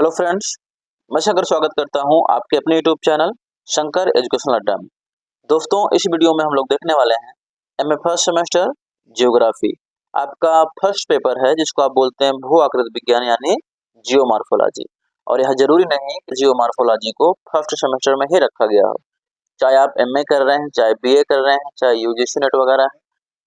Hello friends, मैं शंकर स्वागत करता हूं आपके अपने यूट्यूब चैनल शंकर एजुकेशनल अड्डा में। दोस्तों, इस वीडियो में हम लोग देखने वाले हैं एमए फर्स्ट सेमेस्टर जियोग्राफी। आपका फर्स्ट पेपर है जिसको आप बोलते हैं भू आकृति विज्ञान यानी जियोमॉर्फोलॉजी। और यह जरूरी नहीं कि जियोमॉर्फोलॉजी को फर्स्ट सेमेस्टर में ही रखा गया हो। चाहे आप एमए कर रहे हैं, चाहे बीए कर रहे हैं, चाहे यूजीसी नेट वगैरह है,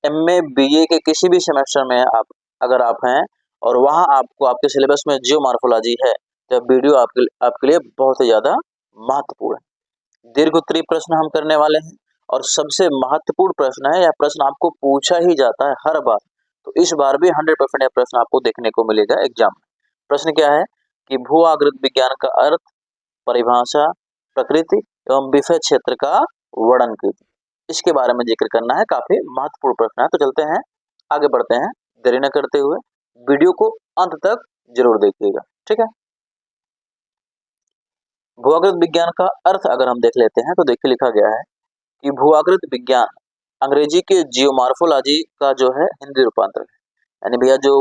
एमए बीए के किसी भी सेमेस्टर में आप अगर आप हैं और वहां आपको आपके सिलेबस में जियोमॉर्फोलॉजी है तो वीडियो आपके लिए बहुत ही ज्यादा महत्वपूर्ण है। दीर्घ उत्तरीय प्रश्न हम करने वाले हैं और सबसे महत्वपूर्ण प्रश्न है, यह प्रश्न आपको पूछा ही जाता है हर बार, तो इस बार भी 100% यह प्रश्न आपको देखने को मिलेगा एग्जाम में। प्रश्न क्या है कि भू आकृति विज्ञान का अर्थ, परिभाषा, प्रकृति एवं विषय क्षेत्र का वर्णन कीजिए। इसके बारे में जिक्र करना है, काफी महत्वपूर्ण प्रश्न है। तो चलते हैं, आगे बढ़ते हैं, देरी न करते हुए वीडियो को अंत तक जरूर देखिएगा, ठीक है। भू आकृति विज्ञान का अर्थ अगर हम देख लेते हैं तो देखिए लिखा गया है कि भू आकृति विज्ञान अंग्रेजी के जियोमॉर्फोलॉजी का जो है हिंदी रूपांतर है। यानी भैया जो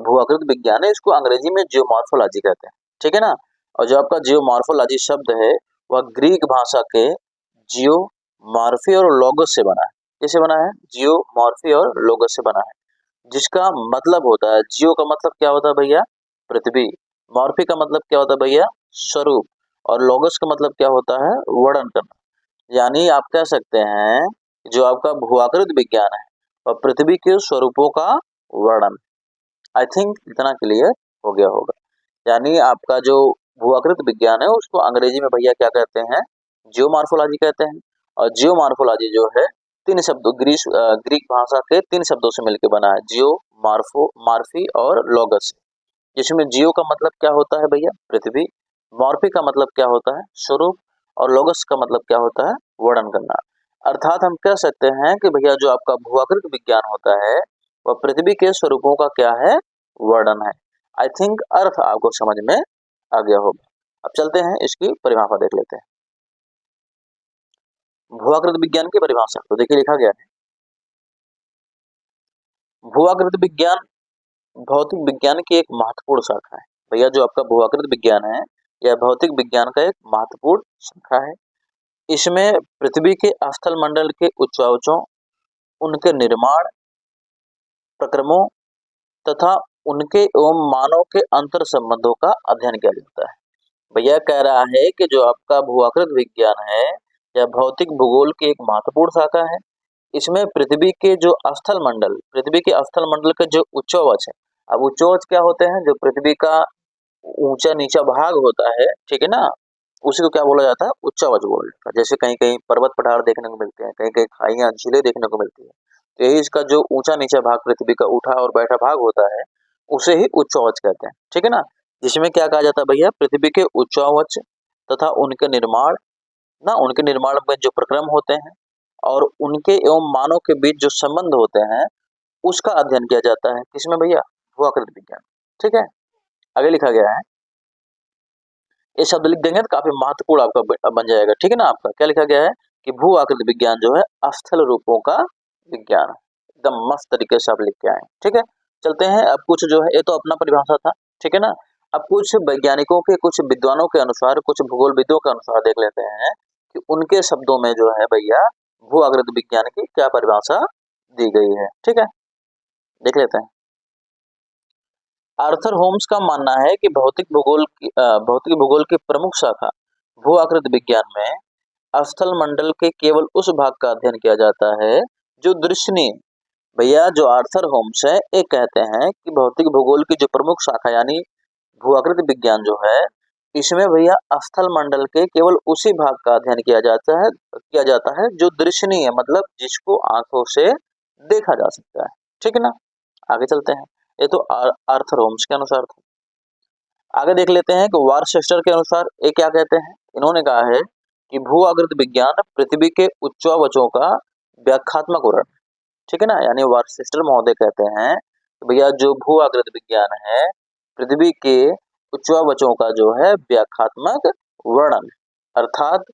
भू आकृति विज्ञान है इसको अंग्रेजी में जियोमॉर्फोलॉजी कहते हैं, ठीक है ना। और जो आपका जियोमॉर्फोलॉजी शब्द है वह ग्रीक भाषा के जियो, मॉर्फी और लोगोस से बना है। किससे बना है? जियो, मॉर्फी और लोगस से बना है, जिसका मतलब होता है, जियो का मतलब क्या होता है भैया? पृथ्वी। मॉर्फी का मतलब क्या होता है भैया? स्वरूप। और लोगस का मतलब क्या होता है? वर्णन करना। यानी आप कह सकते हैं जो आपका भूआकृति विज्ञान है वह पृथ्वी के स्वरूपों का वर्णन। आई थिंक इतना क्लियर हो गया होगा। यानी आपका जो भूआकृति विज्ञान है उसको अंग्रेजी में भैया क्या कहते हैं? जियोमॉर्फोलॉजी कहते हैं। और जियोमॉर्फोलॉजी जो है तीन शब्दों ग्रीक भाषा के तीन शब्दों से मिलकर बना है, जियो, मॉर्फी और लोगस। जिसमें जियो का मतलब क्या होता है भैया? पृथ्वी। मॉर्फी का मतलब क्या होता है? स्वरूप। और लोगस का मतलब क्या होता है? वर्णन करना। अर्थात हम कह सकते हैं कि भैया जो आपका भूआकृति विज्ञान होता है वह पृथ्वी के स्वरूपों का क्या है? वर्णन है। आई थिंक अर्थ आपको समझ में आ गया होगा। अब चलते हैं, इसकी परिभाषा देख लेते हैं। भूआकृति विज्ञान की परिभाषा तो देखिए लिखा गया है, भूआकृति विज्ञान भौतिक विज्ञान की एक महत्वपूर्ण शाखा है। भैया जो आपका भूआकृति विज्ञान है यह भौतिक विज्ञान का एक महत्वपूर्ण शाखा है। इसमें पृथ्वी के स्थल मंडल के उच्चावचों, उनके निर्माण, प्रक्रमों तथा उनके एवं मानव के अंतर संबंधों का अध्ययन किया जाता है। भैया कह रहा है कि जो आपका भूआकृति विज्ञान है यह भौतिक भूगोल की एक महत्वपूर्ण शाखा है। इसमें पृथ्वी के जो स्थल मंडल, पृथ्वी के स्थल मंडल के जो उच्चवच है, अब उच्चवच क्या होते हैं? जो पृथ्वी का ऊंचा नीचा भाग होता है, ठीक है ना, उसी को क्या बोला जाता है? उच्चवच बोला जाता है। जैसे कहीं कहीं पर्वत पठार देखने को मिलते हैं, कहीं कहीं खाइयां झीलें देखने को मिलती है, तो यही इसका जो ऊंचा नीचा भाग पृथ्वी का उठा और बैठा भाग होता है उसे ही उच्चवच कहते हैं, ठीक है ना। जिसमें क्या कहा जाता है भैया? पृथ्वी के उच्चवच तथा उनके निर्माण, ना उनके निर्माण में जो प्रक्रम होते हैं और उनके एवं मानव के बीच जो संबंध होते हैं उसका अध्ययन किया जाता है। किसमें भैया? भूआकृति विज्ञान, ठीक है। आगे लिखा गया है, ये शब्द लिख देंगे तो काफी महत्वपूर्ण आपका बन जाएगा, ठीक है ना। आपका क्या लिखा गया है कि भू आकृति विज्ञान जो है स्थल रूपों का विज्ञान। एकदम मस्त तरीके से आप लिख के आए, ठीक है। चलते हैं, अब कुछ जो है, ये तो अपना परिभाषा था, ठीक है ना। अब कुछ वैज्ञानिकों के, कुछ विद्वानों के अनुसार, कुछ भूगोलविदों के अनुसार देख लेते हैं कि उनके शब्दों में जो है भैया भू आकृति विज्ञान की क्या परिभाषा दी गई है, ठीक है। देख लेते हैं। आर्थर होम्स का मानना है कि भौतिक भूगोल की प्रमुख शाखा भू आकृति विज्ञान में स्थल मंडल के केवल उस भाग का अध्ययन किया जाता है जो दृश्यनीय। भैया जो आर्थर होम्स है ये कहते हैं कि भौतिक भूगोल की जो प्रमुख शाखा यानी भू आकृति विज्ञान जो है इसमें भैया स्थल मंडल के केवल उसी भाग का अध्ययन किया जाता है जो दृश्यनीय है, मतलब जिसको आंखों से देखा जा सकता है, ठीक है ना। आगे चलते हैं, ये तो आर्थर होम्स के अनुसार था। आगे देख लेते हैं कि वार्सेस्टर के अनुसार ये क्या कहते हैं। इन्होंने कहा है कि भू आकृति विज्ञान पृथ्वी के उच्चावचों का व्याख्यात्मक वर्णन, ठीक है ना। यानी वार्सेस्टर महोदय कहते हैं कि भैया जो भू आकृति विज्ञान है पृथ्वी के उच्चावचों का जो है व्याख्यात्मक वर्णन, अर्थात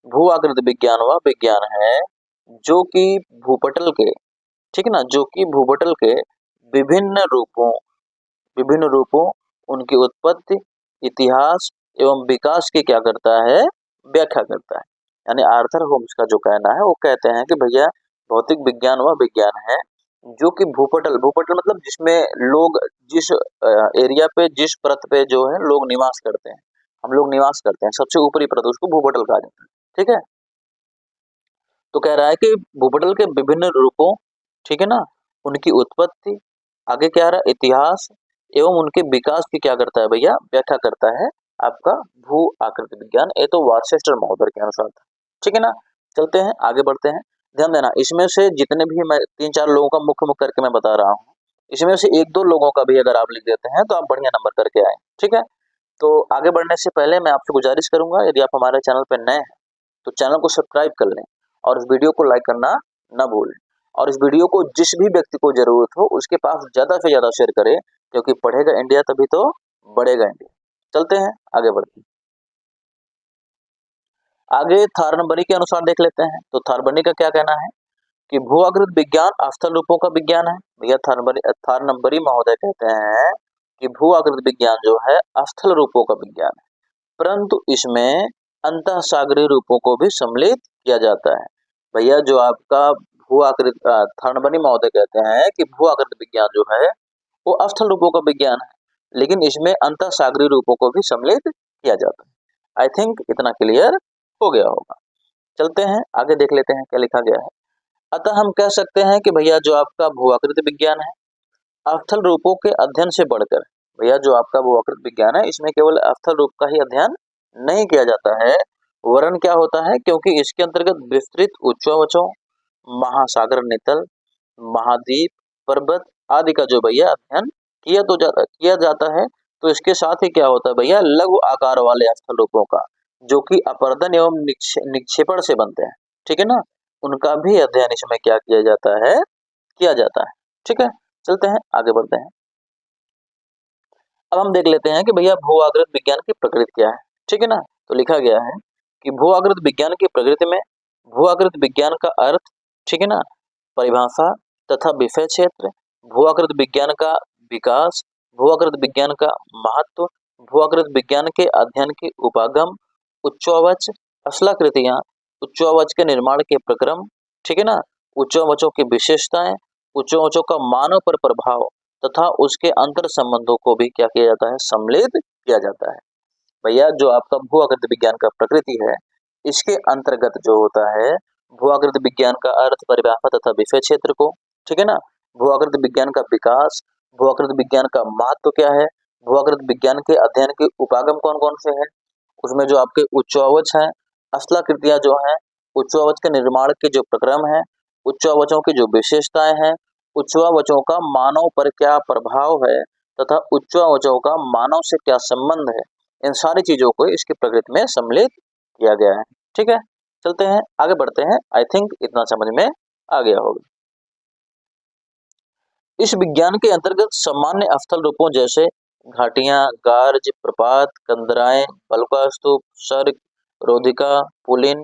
भू आकृति विज्ञान वह विज्ञान है जो कि भूपटल के, ठीक है ना, जो कि भूपटल के विभिन्न रूपों, उनकी उत्पत्ति इतिहास एवं विकास की क्या करता है, व्याख्या करता है। यानी आर्थर होम्स का जो कहना है वो कहते हैं कि भैया भौतिक विज्ञान वह विज्ञान है जो कि भूपटल भूपटल मतलब जिसमें लोग जिस एरिया पे जिस परत पे जो है लोग निवास करते हैं, हम लोग निवास करते हैं सबसे ऊपरी परत उसको भूपटल कहा जाता है। ठीक है, तो कह रहा है कि भूपटल के विभिन्न रूपों, ठीक है ना, उनकी उत्पत्ति, आगे क्या आ रहा है, इतिहास एवं उनके विकास की क्या करता है भैया, व्याख्या करता है आपका भू आकृति विज्ञान। ये तो वार्सेस्टर महोदय के अनुसार था। ठीक है ना, चलते हैं आगे बढ़ते हैं। ध्यान देना, इसमें से जितने भी मैं 3-4 लोगों का मुख्य मुख्य करके मैं बता रहा हूँ, इसमें से 1-2 लोगों का भी अगर आप लिख देते हैं तो आप बढ़िया नंबर करके आए। ठीक है, तो आगे बढ़ने से पहले मैं आपसे गुजारिश करूंगा, यदि आप हमारे चैनल पर नए हैं तो चैनल को सब्सक्राइब कर लें और इस वीडियो को लाइक करना ना भूलें, और इस वीडियो को जिस भी व्यक्ति को जरूरत हो उसके पास ज्यादा से ज्यादा शेयर करें, क्योंकि पढ़ेगा इंडिया तभी तो बढ़ेगा इंडिया। चलते हैं आगे बढ़ते हैं। आगे थारनबरी के अनुसार देख लेते हैं। तो थारनबरी का क्या कहना है कि भू आकृति विज्ञान स्थल रूपों का विज्ञान है। भैया थारनबरी महोदय कहते हैं कि भू आकृति विज्ञान जो है स्थल रूपों का विज्ञान है, परंतु इसमें अंतः सागरीय रूपों को भी सम्मिलित किया जाता है। भैया जो आपका भू आकृति थारनबरी महोदय कहते हैं कि भू आकृति विज्ञान जो है वो स्थल रूपों का विज्ञान है, लेकिन इसमें अंतः सागरीय रूपों को भी सम्मिलित किया जाता है। आई थिंक इतना क्लियर हो गया होगा। चलते हैं आगे देख लेते हैं क्या लिखा गया है। अतः हम कह सकते हैं कि भैया जो आपका भू आकृति विज्ञान है स्थल रूपों के अध्ययन से बढ़कर, भैया जो आपका भू आकृति विज्ञान है इसमें केवल स्थल रूप का ही अध्ययन नहीं किया जाता है, वरन क्या होता है, क्योंकि इसके अंतर्गत विस्तृत उच्चवचों, महासागर नितल, महाद्वीप, पर्वत आदि का जो भैया अध्ययन किया जाता है। तो इसके साथ ही क्या होता है भैया, लघु आकार वाले स्थल रूपों का जो कि अपर्दन एवं निक्षेपण से बनते हैं, ठीक है ना, उनका भी अध्ययन इसमें क्या किया जाता है, किया जाता है। ठीक है, चलते हैं आगे बढ़ते हैं। अब हम देख लेते हैं कि भैया भू आकृति विज्ञान की प्रकृति क्या है। ठीक है ना, तो लिखा गया है कि भू आकृति विज्ञान की प्रकृति में भू आकृति विज्ञान का अर्थ, ठीक है ना, परिभाषा तथा विषय क्षेत्र, भू आकृति विज्ञान का विकास, भू आकृति विज्ञान का महत्व, भू आकृति विज्ञान के अध्ययन के उपागम, उच्चवच, अश्लाकृतियां, उच्चवच के निर्माण के प्रक्रम, ठीक है ना, उच्चवचों की विशेषताएं, उच्चवचों का मानव पर प्रभाव तथा उसके अंतर संबंधों को भी क्या किया जाता है, सम्मिलित किया जाता है। भैया जो आपका भू आकृति विज्ञान का प्रकृति है इसके अंतर्गत जो होता है भू आकृति विज्ञान का अर्थ, परिभाषा तथा विषय क्षेत्र को, ठीक है ना, भू आकृति विज्ञान का विकास, भू आकृति विज्ञान का महत्व क्या है, भू आकृति विज्ञान के अध्ययन के उपागम कौन कौन से हैं, उसमें जो आपके उच्चवच हैं, अश्लाकृतियां जो हैं, उच्चवच के निर्माण के जो प्रक्रम है, उच्चवचों की जो विशेषताएं हैं, उच्चवचों का मानव पर क्या प्रभाव है तथा उच्चवचों का मानव से क्या संबंध है, इन सारी चीजों को इसकी प्रकृति में सम्मिलित किया गया है। ठीक है, चलते हैं आगे बढ़ते हैं। आई थिंक इतना समझ में आ गया होगा। इस विज्ञान के अंतर्गत सामान्य स्थल रूपों जैसे घाटियां, गार्ज, प्रपात, कंदराएं, बलुका स्तूप, सर्ग, रोधिका, पुलिन,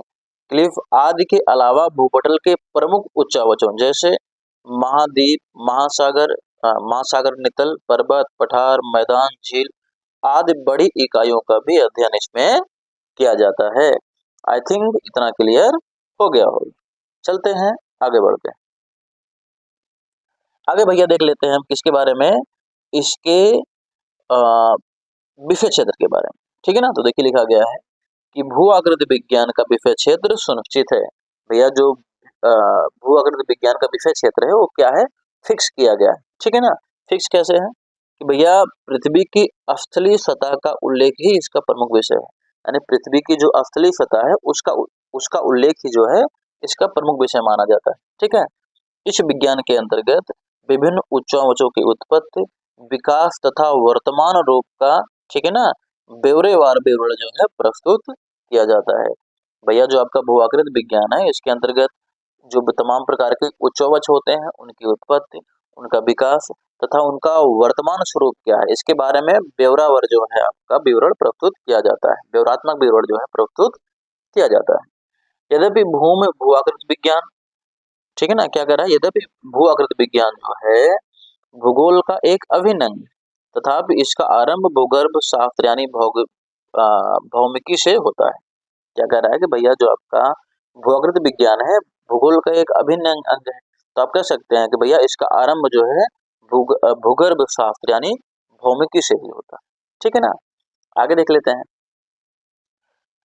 क्लिफ आदि के अलावा भूपटल के प्रमुख उच्चावचों जैसे महाद्वीप, महासागर नितल, पर्वत, पठार, मैदान, झील आदि बड़ी इकाइयों का भी अध्ययन इसमें किया जाता है। आई थिंक इतना क्लियर हो गया होगा। चलते हैं आगे बढ़ते हैं। आगे भैया देख लेते हैं हम किसके बारे में, इसके विषय क्षेत्र के बारे में। ठीक है ना, तो देखिए लिखा गया है कि भू आकृति विज्ञान का विषय क्षेत्र सुनिश्चित है। भैया जो भू आकृति विज्ञान का विषय क्षेत्र है वो क्या है, फिक्स किया गया है। ठीक है ना, फिक्स कैसे है कि भैया पृथ्वी की स्थलीय सतह का उल्लेख ही इसका प्रमुख विषय है। यानी पृथ्वी की जो स्थलीय सतह है उसका उल्लेख ही जो है इसका प्रमुख विषय माना जाता है। ठीक है, इस विज्ञान के अंतर्गत विभिन्न उच्चावचों की उत्पत्ति, विकास तथा वर्तमान रूप का, ठीक है ना, ब्यौरेवार विवरण जो है प्रस्तुत किया जाता है। भैया जो आपका भू आकृति विज्ञान है इसके अंतर्गत जो तमाम प्रकार के उच्चवच होते हैं उनकी उत्पत्ति, उनका विकास तथा उनका वर्तमान स्वरूप क्या है इसके बारे में ब्यौरावर जो है आपका विवरण प्रस्तुत किया जाता है, ब्यौरात्मक विवरण जो है प्रस्तुत किया जाता है। यद्यपि भू आकृति विज्ञान, ठीक है ना, क्या कर रहा है, यद्यपि भू आकृति विज्ञान जो है भूगोल का एक अभिन्न अंग, तथापि इसका आरंभ भूगर्भ शास्त्र यानी भौमिकी से होता है। क्या कह रहा है कि भैया जो आपका भूआकृति विज्ञान है भूगोल का एक अभिन्न अंग है। तो आप कह सकते हैं कि भैया इसका आरंभ जो है भूगर्भ शास्त्र यानी भौमिकी से ही होता है। ठीक है ना, आगे देख लेते हैं।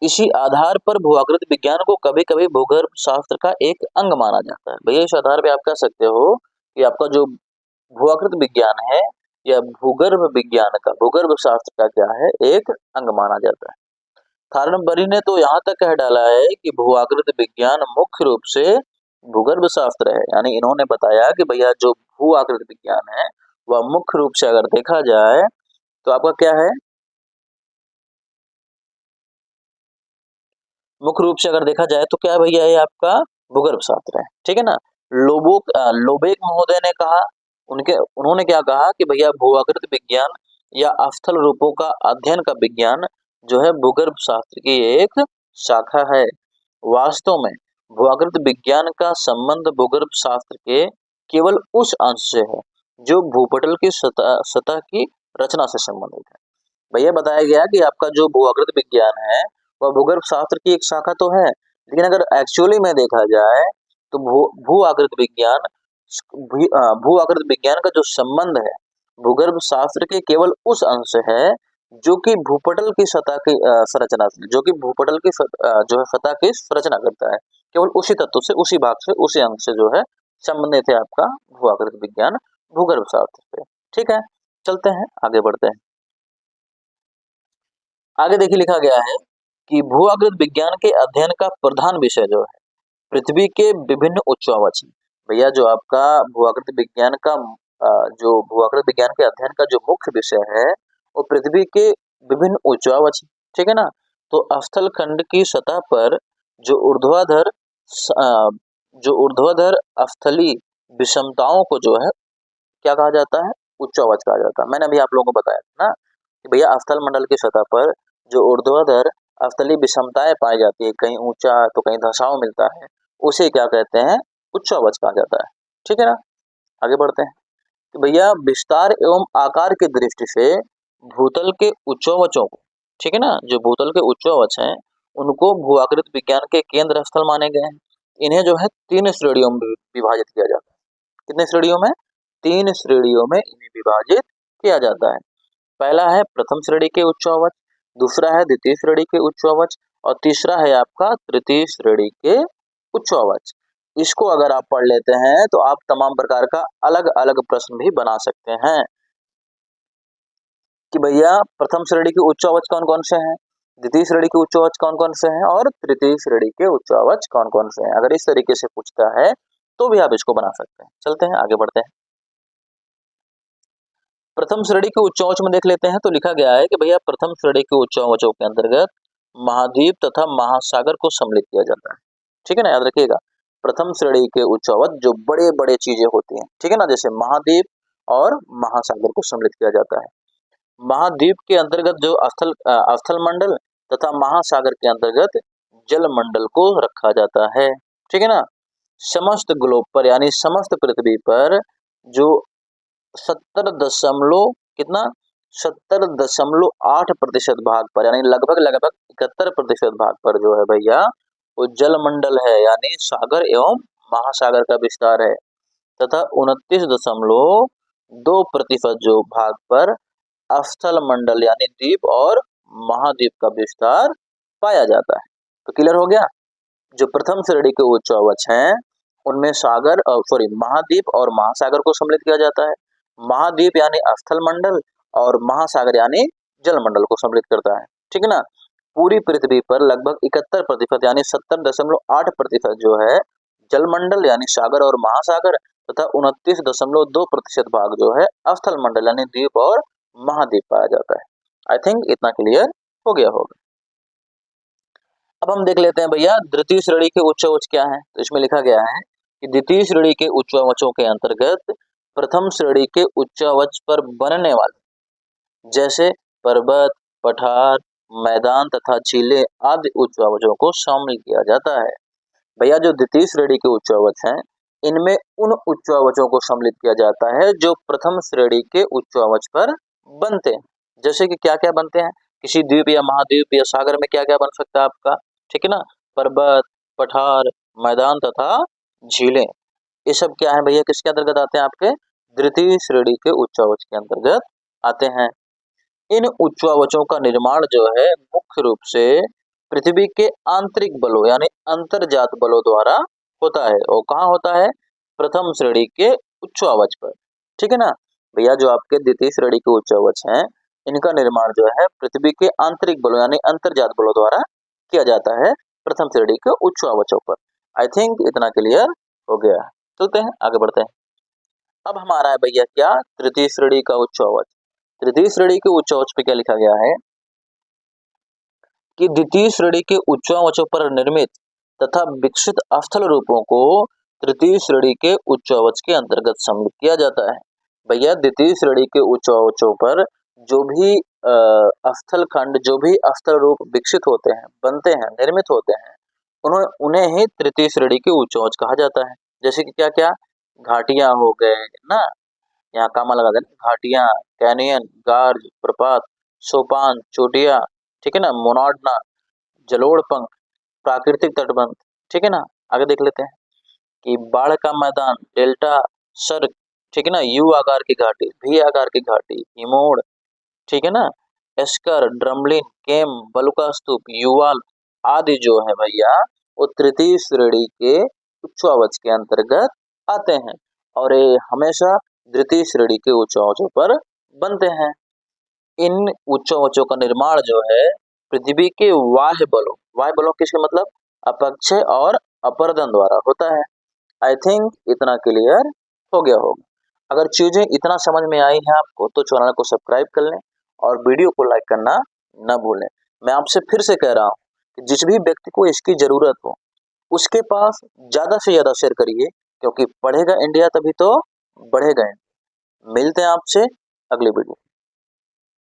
इसी आधार पर भूआकृति विज्ञान को कभी कभी भूगर्भ शास्त्र का एक अंग माना जाता है। भैया इस आधार पे आप कह सकते हो कि आपका जो भूआकृति विज्ञान है या भूगर्भ शास्त्र का क्या है, एक अंग माना जाता है। थार्नबरी ने तो यहाँ तक कह डाला है कि भूआकृति विज्ञान मुख्य रूप से भूगर्भ शास्त्र है। यानी इन्होंने बताया कि भैया जो भू आकृति विज्ञान है वह मुख्य रूप से अगर देखा जाए तो आपका क्या है, मुख्य रूप से अगर देखा जाए तो क्या है भैया, ये आपका भूगर्भ शास्त्र है। ठीक है ना। लोबेक महोदय ने कहा, उन्होंने क्या कहा कि भैया भूआकृति विज्ञान या स्थल रूपों का अध्ययन का विज्ञान जो है भूगर्भ शास्त्र की एक शाखा है। वास्तव में भूआकृति विज्ञान का संबंध भूगर्भ शास्त्र के केवल उस अंश से है जो भूपटल की सतह की रचना से संबंधित है। भैया बताया गया कि आपका जो भूआकृति विज्ञान है वह भूगर्भ शास्त्र की एक शाखा तो है, लेकिन अगर एक्चुअली में देखा जाए तो भू आकृति विज्ञान भू आकृति विज्ञान का जो संबंध है भूगर्भ शास्त्र के केवल उस अंश से है जो कि भूपटल की सतह की संरचना से, जो कि भूपटल की जो है सतह की संरचना करता है, केवल उसी तत्व से, उसी भाग से, उसी अंश से जो है संबंधित है आपका भू आकृति विज्ञान भूगर्भ शास्त्र से। ठीक है, चलते हैं आगे बढ़ते हैं। आगे देखिए लिखा गया है कि भू आकृति विज्ञान के अध्ययन का प्रधान विषय जो है पृथ्वी के विभिन्न उच्चावच। भैया जो आपका भू आकृति विज्ञान का जो भू आकृति विज्ञान के अध्ययन का जो मुख्य विषय है वो पृथ्वी के विभिन्न उच्चावच। ठीक है ना। तो स्थल खंड की सतह पर जो ऊर्ध्वाधर स्थलीय विषमताओं को जो है क्या कहा जाता है, उच्चावच कहा जाता है। मैंने अभी आप लोगों को बताया था ना कि भैया स्थल मंडल की सतह पर जो ऊर्ध्वाधर स्थलीय विषमताएं पाई जाती है, कहीं ऊंचा तो कहीं धसाव मिलता है, उसे क्या कहते हैं, उच्चावच कहा जाता है। ठीक है ना, आगे बढ़ते हैं। तो भैया विस्तार एवं आकार की दृष्टि से भूतल के उच्चावचों को, ठीक है ना, जो भूतल के उच्चावच हैं उनको भू आकृति विज्ञान के केंद्र स्थल माने गए हैं। इन्हें जो है 3 श्रेणियों में विभाजित किया जाता है। कितने श्रेणियों में, 3 श्रेणियों में इन्हें विभाजित किया जाता है। पहला है प्रथम श्रेणी के उच्चावच, दूसरा है द्वितीय श्रेणी के उच्चावच और तीसरा है आपका तृतीय श्रेणी के उच्चावच। इसको अगर आप पढ़ लेते हैं तो आप तमाम प्रकार का अलग अलग प्रश्न भी बना सकते हैं कि भैया प्रथम श्रेणी के उच्चावच कौन कौन से हैं, द्वितीय श्रेणी के उच्चावच कौन कौन से हैं और तृतीय श्रेणी के उच्चावच कौन कौन से हैं। अगर इस तरीके से पूछता है तो भी आप इसको बना सकते हैं। चलते हैं आगे बढ़ते हैं। प्रथम श्रेणी के उच्चावच में देख लेते हैं तो लिखा गया है कि भैया प्रथम श्रेणी के उच्चावचों के अंतर्गत महाद्वीप तथा महासागर को सम्मिलित किया जाता है। ठीक है ना, याद रखिएगा। प्रथम श्रेणी के उच्चावच जो बड़े बड़े चीजें होती हैं, ठीक है ना, जैसे महाद्वीप और महासागर को सम्मिलित किया जाता है। महाद्वीप के अंतर्गत जो स्थल मंडल तथा महासागर के अंतर्गत जल मंडल को रखा जाता है। ठीक है ना। समस्त ग्लोब पर यानी समस्त पृथ्वी पर जो 70.8% भाग पर यानी लगभग 71% भाग पर जो है भैया वो जल मंडल है यानी सागर एवं महासागर का विस्तार है तथा 29.2% जो भाग पर स्थल मंडल यानी द्वीप और महाद्वीप का विस्तार पाया जाता है। तो क्लियर हो गया। जो प्रथम श्रेणी के उच्चावच हैं उनमें महाद्वीप और महासागर को सम्मिलित किया जाता है। महाद्वीप यानी स्थल मंडल और महासागर यानी जल मंडल को सम्मिलित करता है। ठीक है ना। पूरी पृथ्वी पर लगभग 71% यानी 70.8% जो है जल मंडल यानी सागर और महासागर तथा 29.2% भाग जो है स्थल मंडल यानी द्वीप और महाद्वीप पाया जाता है। आई थिंक इतना क्लियर हो गया होगा। अब हम देख लेते हैं भैया द्वितीय श्रेणी के उच्चावच क्या है। तो इसमें लिखा गया है कि द्वितीय श्रेणी के उच्चावचों के अंतर्गत प्रथम श्रेणी के उच्चावच पर बनने वाले जैसे पर्वत, पठार, मैदान तथा झीलें आदि उच्चावचों को शामिल किया जाता है। भैया जो द्वितीय श्रेणी के उच्चावच हैं इनमें उन उच्चावचों को सम्मिलित किया जाता है जो प्रथम श्रेणी के उच्चावच पर बनते हैं। जैसे कि क्या-क्या बनते हैं, किसी द्वीप या महाद्वीप या सागर में क्या-क्या बन सकता है आपका, ठीक है ना? पर्वत, पठार, मैदान तथा झीलें। ये सब क्या है भैया, किसके अंतर्गत आते हैं, आपके द्वितीय श्रेणी के उच्चावच के अंतर्गत आते हैं। इन उच्चावचों का निर्माण जो है मुख्य रूप से पृथ्वी के आंतरिक बलों यानी अंतर्जात बलों द्वारा होता है। और कहाँ होता है, प्रथम श्रेणी के उच्चावच पर, ठीक है ना भैया। जो आपके द्वितीय श्रेणी के उच्चावच हैं, इनका निर्माण जो है पृथ्वी के आंतरिक बलों यानी अंतर्जात बलों द्वारा किया जाता है प्रथम श्रेणी के उच्चावचों पर। आई थिंक इतना क्लियर हो गया। चलते हैं आगे बढ़ते हैं। अब हमारा है भैया क्या, तृतीय श्रेणी का उच्चावच। तृतीय श्रेणी के उच्चावच पे क्या लिखा गया है कि द्वितीय श्रेणी के उच्चावचों पर निर्मित तथा विकसित स्थल रूपों को तृतीय श्रेणी के उच्चावच के अंतर्गत सम्मिलित किया जाता है। भैया द्वितीय श्रेणी के उच्चावचों पर जो भी स्थल खंड, जो भी स्थल रूप विकसित होते हैं, बनते हैं, निर्मित होते हैं, उन्हें ही तृतीय श्रेणी के उच्चावच कहा जाता है। जैसे कि क्या क्या, घाटियां हो गए ना, यहाँ कामा लगा देना, घाटियां, कैनियन, गार्ज, प्रपात, सोपान, चोटियां, ठीक है ना, मोनाडना, जलोढ़ पंख, प्राकृतिक तटबंध, ठीक है ना। आगे देख लेते हैं कि बाढ़ का मैदान, डेल्टा, सर्क, ठीक है ना, यू आकार की घाटी, भी आकार की घाटी, हिमोड़, ठीक है ना, एस्कर, ड्रमलिन, केम, बलुका स्तूप, युवाल आदि जो है भैया वो तृतीय श्रेणी के उच्चावच के अंतर्गत आते हैं और ये हमेशा द्वितीय श्रेणी के उच्चावचों पर बनते हैं। इन उच्चावचों का निर्माण जो है पृथ्वी के वाह्य बलों किसके मतलब अपक्षय और अपरदन द्वारा होता है। आई थिंक इतना क्लियर हो गया होगा। अगर चीजें इतना समझ में आई हैं आपको तो चैनल को सब्सक्राइब कर लें और वीडियो को लाइक करना न भूलें। मैं आपसे फिर से कह रहा हूँ कि जिस भी व्यक्ति को इसकी जरूरत हो उसके पास ज्यादा से ज्यादा शेयर करिए, क्योंकि पढ़ेगा इंडिया तभी तो बढ़ेगा इंडिया। मिलते हैं आपसे अगली वीडियो।